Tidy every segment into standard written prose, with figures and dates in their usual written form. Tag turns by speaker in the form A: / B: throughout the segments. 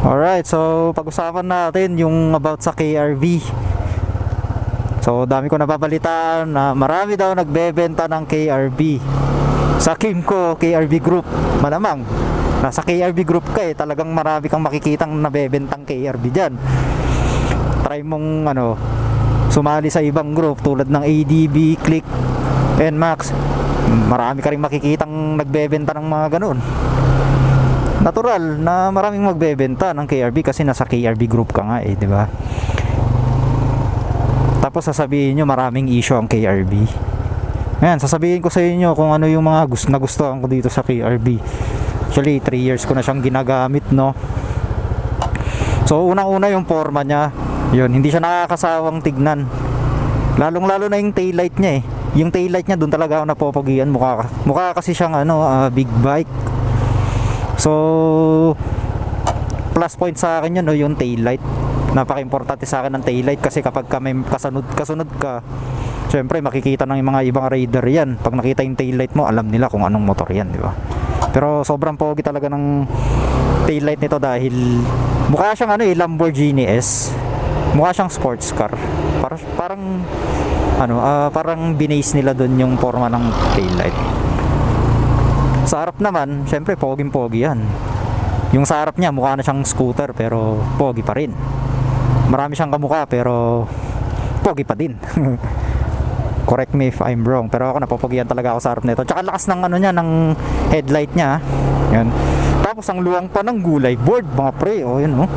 A: Alright, so pag-usapan natin yung about sa KRV. So dami ko nababalitaan na marami daw nagbebenta ng KRV sa Kimco KRV Group. Malamang nasa KRV Group ka talagang marami kang makikitang nabebentang KRV dyan. Try mong sumali sa ibang group tulad ng ADB, Click, NMAX. Marami ka rin makikitang nagbebenta ng mga ganun. Natural na maraming magbebenta ng KRV kasi nasa KRV Group ka nga di ba? Tapos sasabihin nyo maraming issue ang KRV. Ngayon, sasabihin ko sa inyo kung ano yung mga nagustuhan ko dito sa KRV. Actually, 3 years ko na siyang ginagamit, no? So, unang-una yung forma niya. Yun, hindi siya nakakasawang tignan. Lalong-lalo na yung taillight niya Yung taillight niya, doon talaga ako napopogian. Mukha kasi siyang big bike. So, plus point sa akin yun, yung taillight. Napaka-importante sa akin ng taillight kasi kapag may kasunod ka, syempre makikita ng mga ibang rider yan. Pag nakita yung taillight mo, alam nila kung anong motor yan, di ba? Pero sobrang pogi talaga ng taillight nito dahil mukha siyang Lamborghini S. Mukha siyang sports car. Parang binase nila doon yung forma ng taillight. Sa harap naman, syempre poging-pogi yan. Yung sa harap niya mukha na siyang scooter pero pogi pa rin. Marami siyang kamukha pero pogi pa din. Correct me if I'm wrong, pero ako napopogian talaga ako sa harap nito. Tsaka lakas ng ng headlight niya. Yan. Tapos ang luwang pa ng gulay board, mga pre. Yun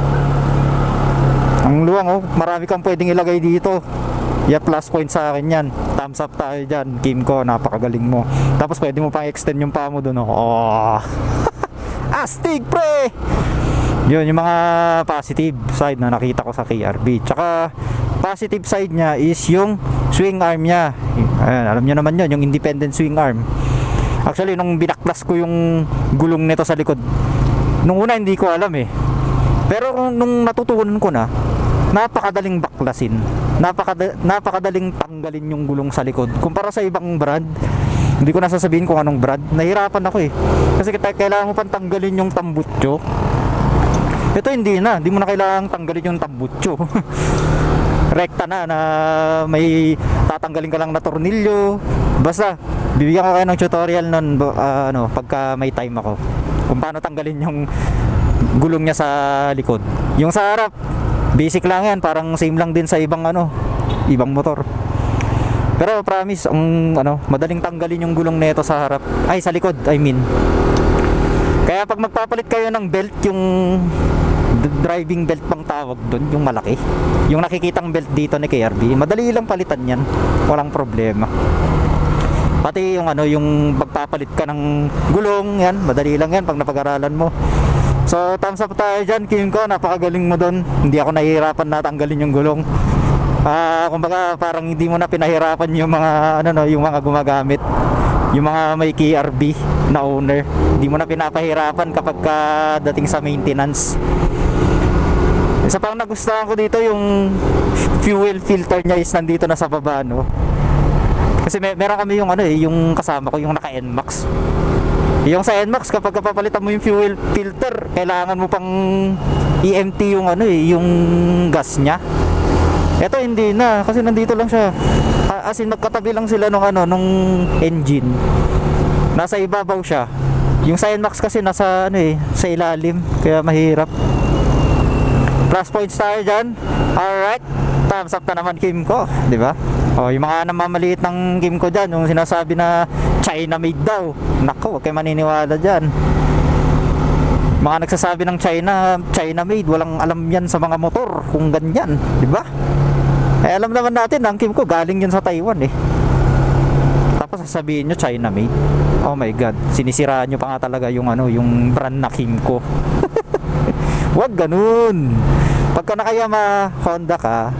A: Ang luwang marami kang pwedeng ilagay dito. Plus point sa akin yan. Thumbs up tayo dyan, Kimco, napakagaling mo. Tapos pwede mo pang extend yung paa mo doon. Astig pre. Yun yung mga positive side na nakita ko sa KRV. Tsaka positive side niya is yung swing arm niya. Ayan, alam niyo naman yun, yung independent swing arm. Actually nung binaklas ko yung gulong nito sa likod, nung una hindi ko alam pero nung natutunan ko na, napakadaling baklasin. Napakadaling tanggalin yung gulong sa likod. Kumpara sa ibang brand, hindi ko na sasabihin kung anong brand. Nahirapan ako kasi kailangan mo pang tanggalin yung tambutso. Ito hindi mo na kailangan tanggalin yung tambutso. Rekta na may tatanggalin ka lang na tornilyo. Basta bibigyan ko kayo ng tutorial nun pagka may time ako kung paano tanggalin yung gulong niya sa likod. Yung sa harap, basic lang yan, parang same lang din sa ibang motor. Pero promise, madaling tanggalin yung gulong nito sa harap. Ay, sa likod, I mean. Kaya pag magpapalit kayo ng belt, yung driving belt pang tawag doon, yung malaki, yung nakikitang belt dito ni KRV, madali lang palitan yan. Walang problema. Pati yung pagpapalit ka ng gulong, yan, madali lang yan pag napag-aralan mo. So, thumbs up tayo dyan, Kimco, napakagaling mo doon. Hindi ako nahihirapan na tanggalin yung gulong. Kumbaga parang hindi mo na pinahirapan yung mga yung mga gumagamit, yung mga may KRV na owner. Hindi mo na pinapahirapan kapag dating sa maintenance. Isa pang nagustuhan ko dito, yung fuel filter niya is nandito na sa baba, Kasi meron kami yung yung kasama ko, yung naka NMAX. Yung sa NMAX, kapag papalitan mo yung fuel filter, kailangan mo pang i-empty yung yung gas niya. Ito hindi na, kasi nandito lang siya. As in, magkatabi lang sila nung engine. Nasa ibabaw siya. Yung sa NMAX kasi nasa sa ilalim, kaya mahirap. Plus points tayo dyan. Alright, thumbs up na naman, Kimco, di ba? Yung mga namamaliit ng Kimco dyan, yung sinasabi na China made daw, nako, huwag kayo maniniwala dyan. Mga nagsasabi ng China made, walang alam yan sa mga motor kung ganyan, di ba? Alam naman natin, ang Kimco galing yun sa Taiwan Tapos sasabihin nyo China made. Oh my god, sinisiraan nyo pa nga talaga yung yung brand na Kimco. Wag ganun. Pagka nakayama Honda ka,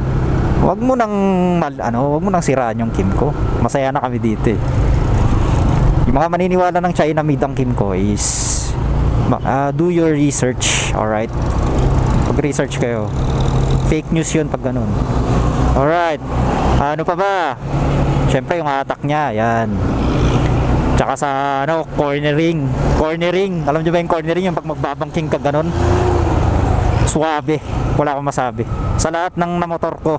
A: wag mo nang siraan yung Kimco. Masaya na kami dito Yung mga maniniwala ng China made ang Kimco is do your research, alright? Pag-research kayo. Fake news yun pag ganun. Alright. Ano pa ba? Syempre yung hatak niya, yan. Tsaka sa cornering. Alam niyo ba yung cornering, yung pag magbabangking ka ganon? Suwabe, wala akong masabi. Sa lahat ng na motor ko,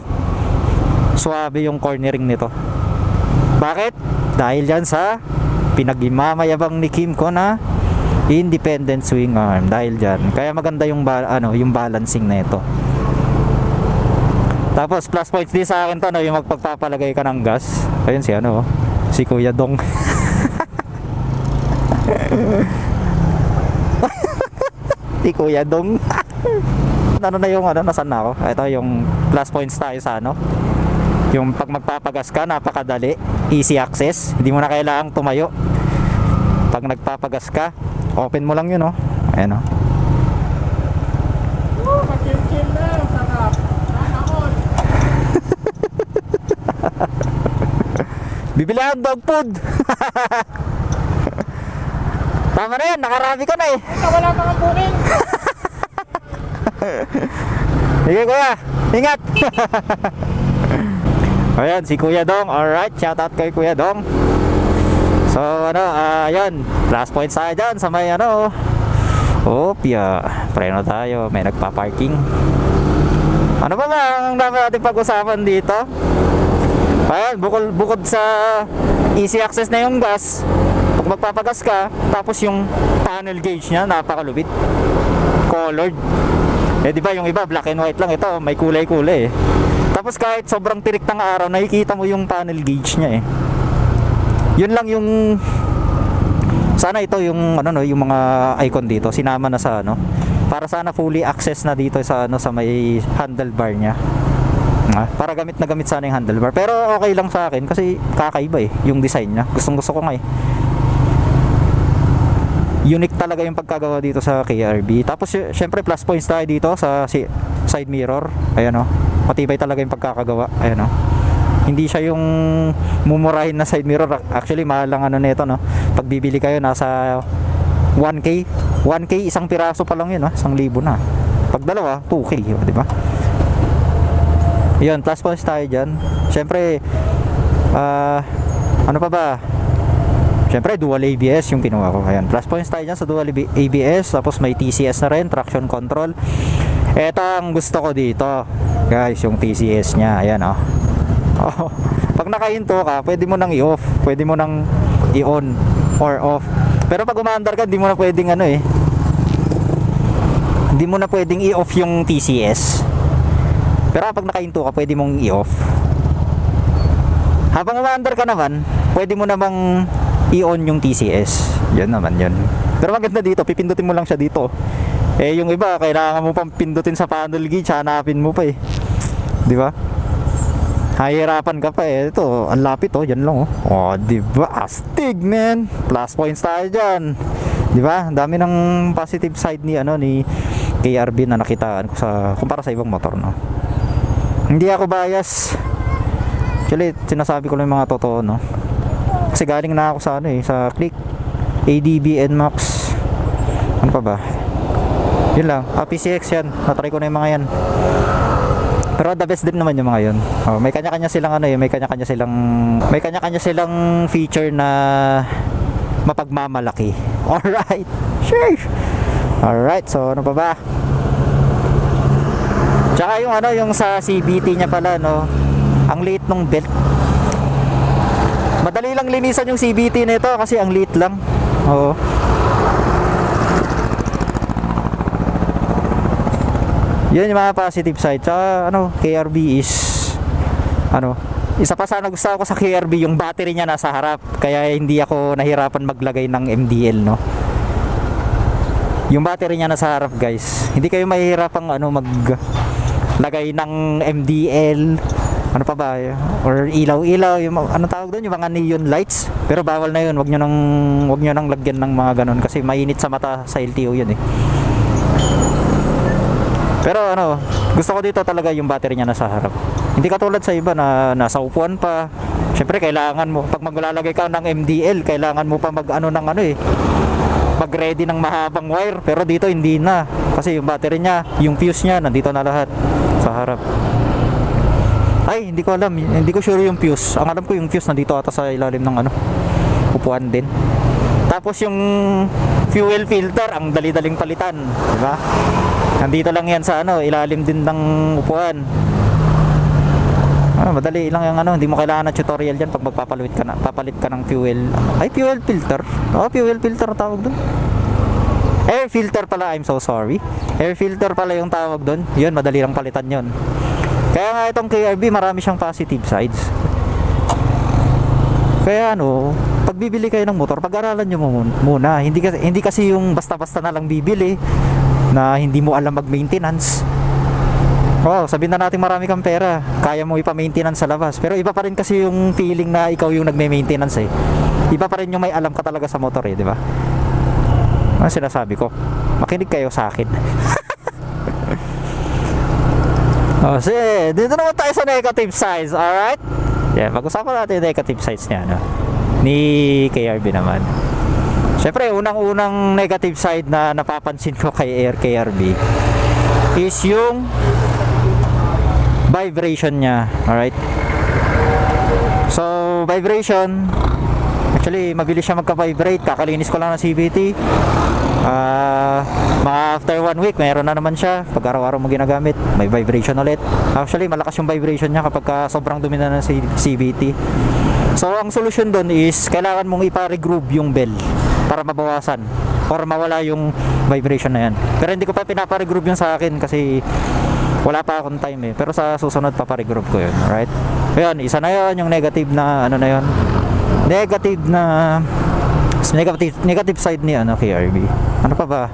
A: suwabe yung cornering nito. Bakit? Dahil yan sa pinagmamayabang ni Kim ko na independent swing arm. Dahil dyan, kaya maganda yung yung balancing na ito. Tapos plus points din sa akin to, no, yung magpagpapalagay ka ng gas. Ayun si Kuya Dong. Si Kuya Dong. Ano na yung nasaan na ako? Ito yung plus points tayo sa yung pag magpapagas ka, napakadali, easy access, hindi mo na kailangang tumayo. Pag nagpapagas ka, open mo lang yun, ayan,
B: Chill lang, sarap. Nakakon.
A: bibili ang dog food. Tama na yan, nakarami ka na eh.
B: Wala kang kunin.
A: Sige kuya, ingat. Ayan, si Kuya Dong. Alright, shoutout kay Kuya Dong. So ayun, plus points tayo dyan sa may Opya, preno tayo, may nagpa-parking. Ano ba ang dapat natin pag-usapan dito? Ayan, bukod sa easy access na yung gas, pag magpapagas ka, tapos yung panel gauge nya napakalupit, colored. Di ba yung iba black and white lang, ito may kulay-kulay eh. Tapos kahit sobrang tirik ng araw, nakikita mo yung panel gauge nya eh. Yun lang yung sana ito yung yung mga icon dito sinama na sa para sana fully access na dito sa sa may handlebar nya. Para gamit na gamit sana yung handlebar. Pero okay lang sa akin kasi kakaiba eh yung design nya. Gustong-gusto ko nga eh. Unique talaga yung pagkagawa dito sa KRB. Tapos syempre plus points tayo dito sa side mirror. Ayan matibay talaga yung pagkakagawa. Ayan hindi siya yung mumurahin na side mirror. Actually mahal lang nito pag bibili kayo nasa 1K isang piraso pa lang yun 1,000 na. Pag dalawa 2K, di ba? Yun, plus points tayo dyan. Syempre ano pa ba? Syempre dual ABS yung kinuha ko. Ayan, plus points tayo dyan sa dual ABS. Tapos may TCS na rin, traction control. Ito ang gusto ko dito guys, yung TCS nya. Ayan pag nakahinto ka, pwede mo nang i-off, pwede mo nang i-on or off. Pero pag umaandar ka, hindi mo na pwedeng hindi mo na pwedeng i-off yung TCS. Pero pag nakahinto ka, pwede mong i-off. Habang umaandar ka naman, pwede mo namang i-on yung TCS. Yan naman yun. Pero maganda dito, pipindutin mo lang siya dito. Yung iba, kailangan mo pang pindutin sa panel gauge, hanapin mo pa eh. Di ba? Hahirapan ka pa eh. Ito, ang lapit yan lang di ba? Astig man. Plus points tayo diyan. Di ba? Dami ng positive side ni ni KRB na nakitaan ko sa kumpara sa ibang motor Hindi ako bias. Actually, sinasabi ko lang yung mga totoo Kasi galing na ako sa sa Click, ADB, NMAX. Ano pa ba? Yun lang. PCX yan. Na-try ko na yung mga yan. Pero the best din naman yung mga yun. May kanya-kanya silang may kanya-kanya silang feature na mapagmamalaki. Alright. Sure. Alright, so ano pa ba? Tsaka yung yung sa CVT nya pala ang liit ng belt. Madali lang linisan yung CVT nito kasi ang liit lang. Yun yung mga positive side. Tsaka KRB is isa pa sana gusto ko sa KRB, yung battery niya nasa harap. Kaya hindi ako nahirapan maglagay ng MDL Yung battery niya nasa harap guys. Hindi kayo mahihirapang maglagay ng MDL. Ano pa ba? Or ilaw-ilaw, yung tawag doon, yung mga neon lights. Pero bawal na yun. Wag nyo nang lagyan ng mga ganun kasi mainit sa mata sa LTO yun eh. Pero gusto ko dito talaga yung battery niya nasa harap. Hindi katulad sa iba na nasa upuan pa. Syempre kailangan mo pag maglalagay ka ng MDL, kailangan mo pa mag-ready ng mahabang wire. Pero dito hindi na. Kasi yung battery niya, yung fuse niya nandito na lahat sa harap. Ay, hindi ko alam. Hindi ko sure yung fuse. Ang alam ko yung fuse nandito ata sa ilalim ng upuan din. Tapos yung fuel filter, ang dali-daling palitan, di ba? Nandito lang yan sa ano, ilalim din ng upuan. Madali lang yung ano, hindi mo kailangan ng tutorial diyan pag papalit ka ng fuel. Ay, fuel filter. Fuel filter tawag doon. Air filter pala, I'm so sorry. Air filter pala yung tawag doon. Yun, madali lang palitan yun. Kaya nga itong KRB, marami siyang positive sides. Kaya ano, pag bibili kayo ng motor, pag-aralan nyo muna. Hindi kasi yung basta-basta na lang bibili na hindi mo alam mag-maintenance. Sabihin na natin marami kang pera, kaya mo ipa-maintenance sa labas. Pero iba pa rin kasi yung feeling na ikaw yung nagme-maintenance eh. Iba pa rin yung may alam ka talaga sa motor eh, di ba? Ano sinasabi ko? Makinig kayo sa akin. Dito naman tayo sa negative sides, alright? Yeah, pag-usapan natin yung negative sides niya, no? Ni KRB naman. Siyempre, unang-unang negative side na napapansin ko kay KRB is yung vibration niya, alright? So, vibration, actually, mabilis siya magka-vibrate. Kakalinis ko lang ng CVT. Mga after 1 week, mayroon na naman siya. Pag araw-araw mo ginagamit, may vibration ulit. Actually, malakas yung vibration niya kapag sobrang dumi na ng CVT. So, ang solusyon doon is, kailangan mong ipa-regroove yung bell para mabawasan or mawala yung vibration na yan. Pero hindi ko pa pinapa-regroove yun sa akin kasi wala pa akong time eh. Pero sa susunod paparegroove ko yun. Alright? Ayun, isa na yun. Yung negative na ano na yun. Negative side ni ano, KRB. Ano pa ba?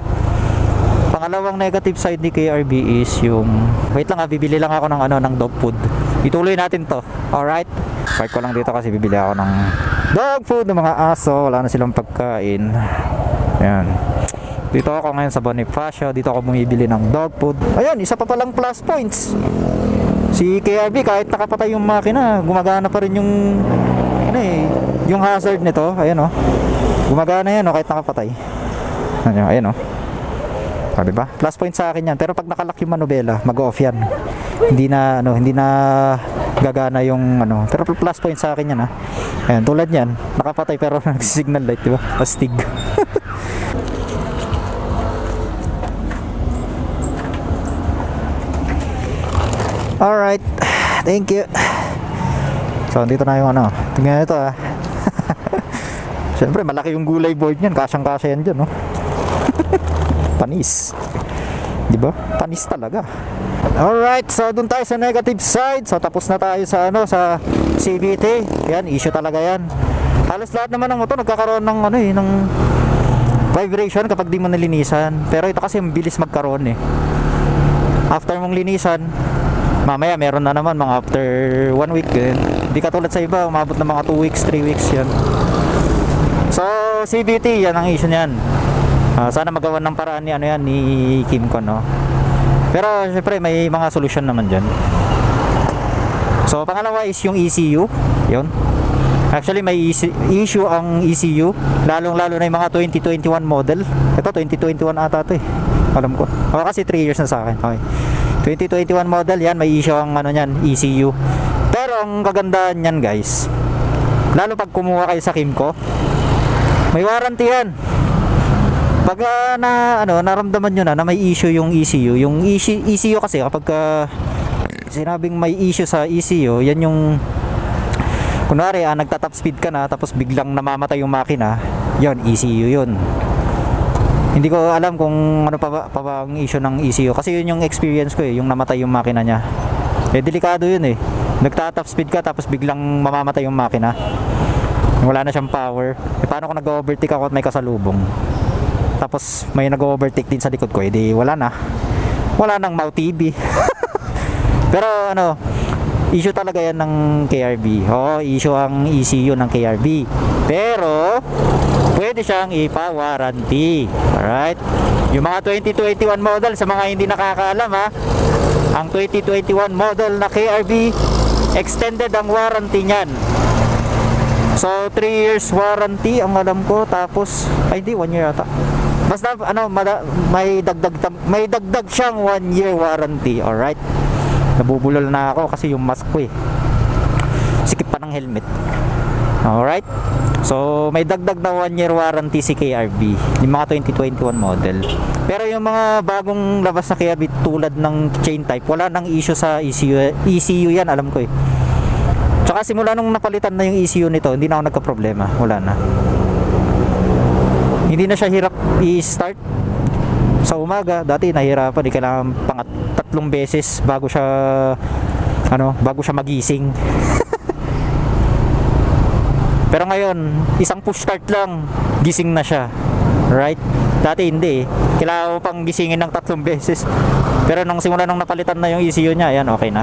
A: Pangalawang negative side ni KRB is yung wait lang bibili lang ako ng ano, ng dog food. Ituloy natin to. Alright? Park ko lang dito kasi bibili ako ng dog food ng mga aso. Wala na silang pagkain. Ayan. Dito ako ngayon sa Bonifacio. Dito ako bumibili ng dog food. Ayun, isa pa palang plus points. Si KRB kahit nakapatay yung makina, gumagana pa rin yung ano eh, yung hazard nito. Ayan oh. Gumagana yan oh, kahit nakapatay. Ayan oh. Diba? Plus point sa akin yan. Pero pag nakalock yung manubela, mag-off yan. Hindi na gagana yung ano. Pero plus point sa akin yan ha. Ayan, tulad yan. Nakapatay pero nag-signal light, diba? Astig. Alright, thank you. So, dito na yung ano. Tingnan ito ah. Siyempre, malaki yung gulay board niyan. Kasyang-kasya yan dyan, no? Panis. Diba? Panis talaga. Alright, so dun tayo sa negative side. So, tapos na tayo sa ano, sa CVT. Yan, issue talaga yan. Halos lahat naman ng motor nagkakaroon ng ano eh, ng vibration kapag di mo nalinisan. Pero ito kasi mabilis magkaroon eh. After mong linisan, mamaya meron na naman mga after 1 week din. Hindi katulad sa iba, umabot na mga 2 weeks, 3 weeks yan. So, CVT, yan ang issue niyan. Sana magawan ng paraan ni ano yan, ni Kimco, no? Pero syempre may mga solusyon naman dyan. So, pangalawa is yung ECU. Yun. Actually, may issue ang ECU. Lalong-lalo na yung mga 2021 model. Ito, 2021 ata ito eh. Alam ko. Kasi 3 years na sa akin. Okay. 2021 model yan, may issue ang ano niyan, ECU. Pero ang kagandahan niyan guys, lalo pag kumuha kayo sa Kimco, may warranty yan. Pag naramdaman nyo na may issue yung ECU, yung ECU kasi kapag sinabing may issue sa ECU, yan yung kunwari nagta-top speed ka na tapos biglang namamatay yung makina, yon ECU yun. Hindi ko alam kung ano pa ba ang issue ng ECU kasi yun yung experience ko eh, yung namatay yung makina niya. Delikado yun eh. Nagta-top speed ka tapos biglang mamamatay yung makina. Wala na siyang power. Paano kung nag-overtake ako at may kasalubong? Tapos may nag-overtake din sa likod ko, edi wala na. Wala nang MAU-TV. Pero ano, issue talaga yan ng KRB. Issue ang ECU ng KRB. Pero pwede siyang ipa-warranty. Alright? Yung mga 2021 model, sa mga hindi nakakaalam ha, ang 2021 model na KRB, extended ang warranty niyan. So 3 years warranty ang alam ko, tapos hindi 1 year ata. Basta may dagdag siyang 1 year warranty. Alright? Nabubulol na ako kasi yung mask ko eh. Sikip pa ng helmet. Alright? So may dagdag na 1 year warranty si KRB, yung mga 2021 model. Pero yung mga bagong labas na KRB tulad ng chain type, wala nang issue sa ECU yan, alam ko eh. Tsaka simula nung napalitan na yung ECU nito, hindi na ako nagka-problema, wala na. Hindi na siya hirap i-start sa umaga. Dati nahirapan, kailangan tatlong beses bago siya magising. Pero ngayon, isang push start lang, gising na siya. Right? Dati hindi eh. Kailangan ko pang gisingin ng 3 beses. Pero nung simula nung napalitan na yung ECU niya, ayan, okay na.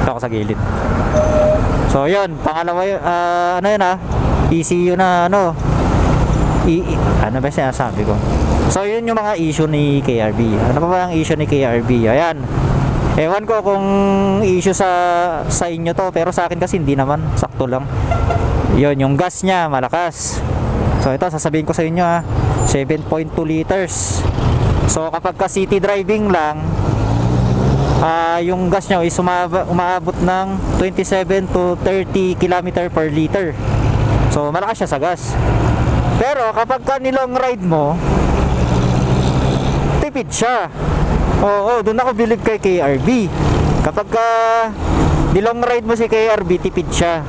A: Ito ako sa gilid. So yun, pangalawa yun, ano yun ECU na ano ba sinasabi ko? So yun yung mga issue ni KRB. Ano pa ba ang issue ni KRB? Ayan. Ewan ko kung issue sa inyo to, pero sa akin kasi hindi naman, sakto lang. Yun, yung gas niya malakas. So ito sasabihin ko sa inyo 7.2 liters. So kapag ka city driving lang, yung gas niya is umaabot ng 27 to 30 km per liter. So malakas siya sa gas. Pero kapag ka nilong ride mo, tipid siya. Oo, doon ako bilib kay KRB. Kapag ka nilong ride mo si KRB, tipid siya.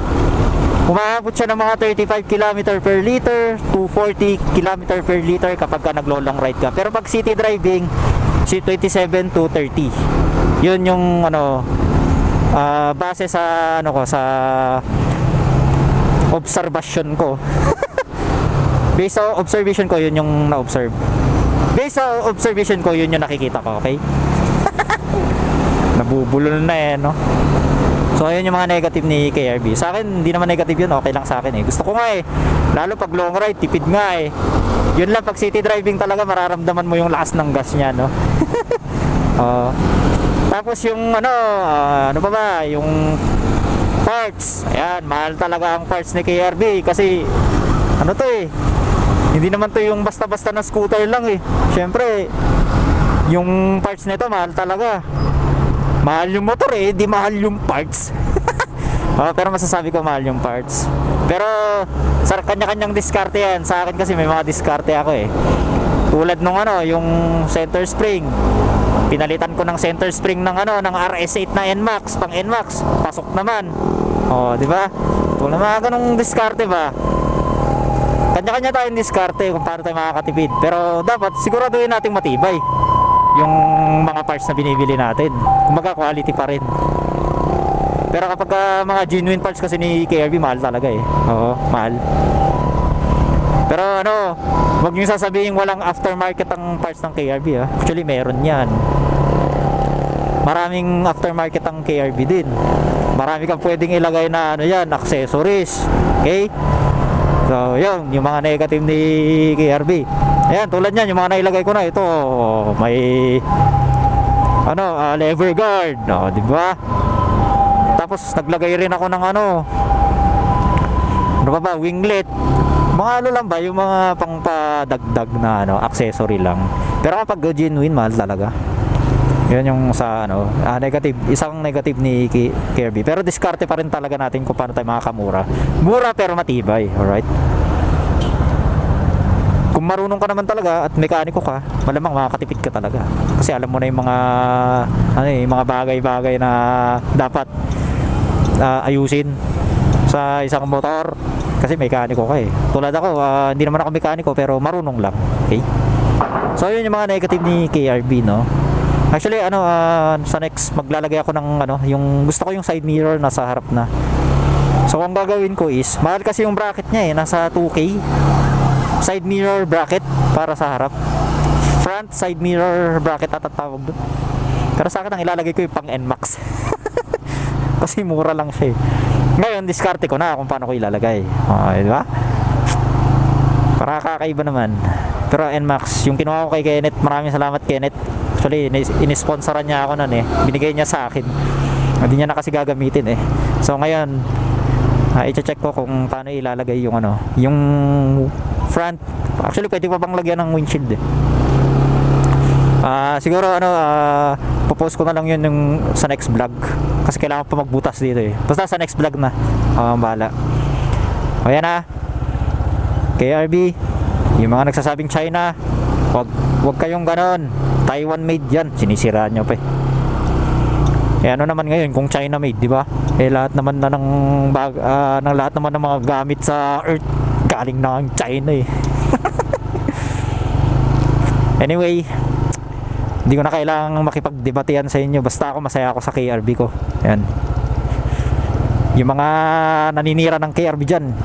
A: Umaabot siya ng mga 35 km per liter to 40 km per liter kapag ka naglo-long ride ka. Pero pag city driving, 27 to 30. Yun yung base sa sa observation ko. Based sa observation ko, yun yung na-observe. Based sa observation ko, yun yung nakikita ko, okay? Nabubulol na no? So, ayun yung mga negative ni KRB. Sa akin, hindi naman negative yun, okay lang sa akin eh. Gusto ko nga eh. Lalo pag long ride, tipid nga eh. Yun lang, pag city driving talaga, mararamdaman mo yung lakas ng gas niya, no? Tapos yung ano pa ba, yung parts. Ayan, mahal talaga ang parts ni KRB kasi to eh. Hindi naman to yung basta-basta na scooter lang eh. Syempre, yung parts nito mahal talaga. Mahal yung motor eh, di mahal yung parts. Pero masasabi ko mahal yung parts. Pero sa kanya-kanyang diskarte yan. Sa akin kasi may mga diskarte ako eh. Tulad nung yung center spring. Pinalitan ko ng center spring ng ng RS8 na NMAX, pang NMAX. Pasok naman. Di ba? Tulad mga ganung diskarte ba? Kanya-kanya tayong diskarte kung paano tayo makakatipid. Pero dapat siguraduhin nating matibay yung mga parts na binibili natin. Kumbaga quality pa rin. Pero kapag mga genuine parts kasi ni KRB, mahal talaga eh. Oo, mahal. Pero wag niyo sasabihin walang aftermarket ang parts ng KRB Actually meron yan. Maraming aftermarket ang KRB din. Marami kang pwedeng ilagay na yan, accessories. Okay? So, yun, yung mga negative ni KRB. Ayan, tulad yan, yung mga nailagay ko na ito, may lever guard, di ba? Tapos naglagay rin ako ng winglet. Mga lang ba, yung mga pangpadagdag na accessory lang. Pero kapag genuine, mahal talaga. Yan yung sa negative, isang negative ni KRB. Pero diskarte pa rin talaga natin kung paano tayo makakamura. Mura pero matibay, alright? Kung marunong ka naman talaga at mekaniko ka, malamang makakatipid ka talaga. Kasi alam mo na yung mga mga bagay-bagay na dapat ayusin sa isang motor. Kasi mekaniko ka eh. Tulad ako, hindi naman ako mekaniko pero marunong lang. Okay? So yun yung mga negative ni KRB, no? Actually, sa next maglalagay ako ng yung gusto ko yung side mirror nasa harap na. So ang gagawin ko is, mahal kasi yung bracket niya eh, nasa 2K. Side mirror bracket para sa harap. Front side mirror bracket tatatawag doon. Pero sa akin ang ilalagay ko yung pang NMAX. Kasi mura lang siya eh. Ngayon, diskarte ko na kung paano ko ilalagay. Di ba? Para kakaiba naman. Pero NMAX, yung kinuha ko kay Kenneth, maraming salamat Kenneth. Actually, inisponsoran niya ako nun eh. Binigay niya sa akin. Hindi niya na kasi gagamitin eh. So ngayon, i-check ko kung paano ilalagay yung yung front. Actually, pwede pa bang lagyan ng windshield eh. Siguro Ipopost ko na lang yun yung sa next vlog. Kasi kailangan pa magbutas dito eh. Basta sa next vlog na. Bahala. O yan na. KRB. Yung mga nagsasabing China. Wag kayong ganon. Taiwan made yan. Sinisiraan nyo pa eh. Eh ano naman ngayon kung China made, di ba? Eh lahat naman na ng lahat naman ng mga gamit sa Earth galing na ang China eh. Anyway, hindi ko na kailangang makipagdebatehan sa inyo. Basta ako masaya ako sa KRB ko. Ayan. Yung mga naninira ng KRB dyan,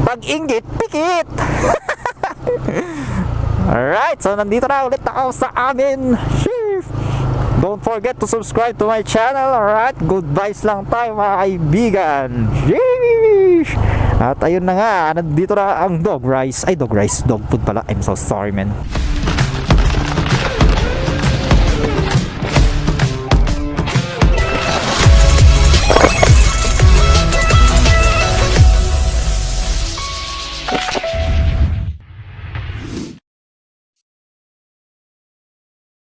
A: pag-inggit, pikit! Alright, so nandito na ulit ako sa amin. Sheesh. Don't forget to subscribe to my channel. Alright, good vibes lang tayo mga kaibigan. Sheesh. At ayun na nga, nandito na ang dog rice. Ay, dog rice, dog food pala. I'm so sorry, man.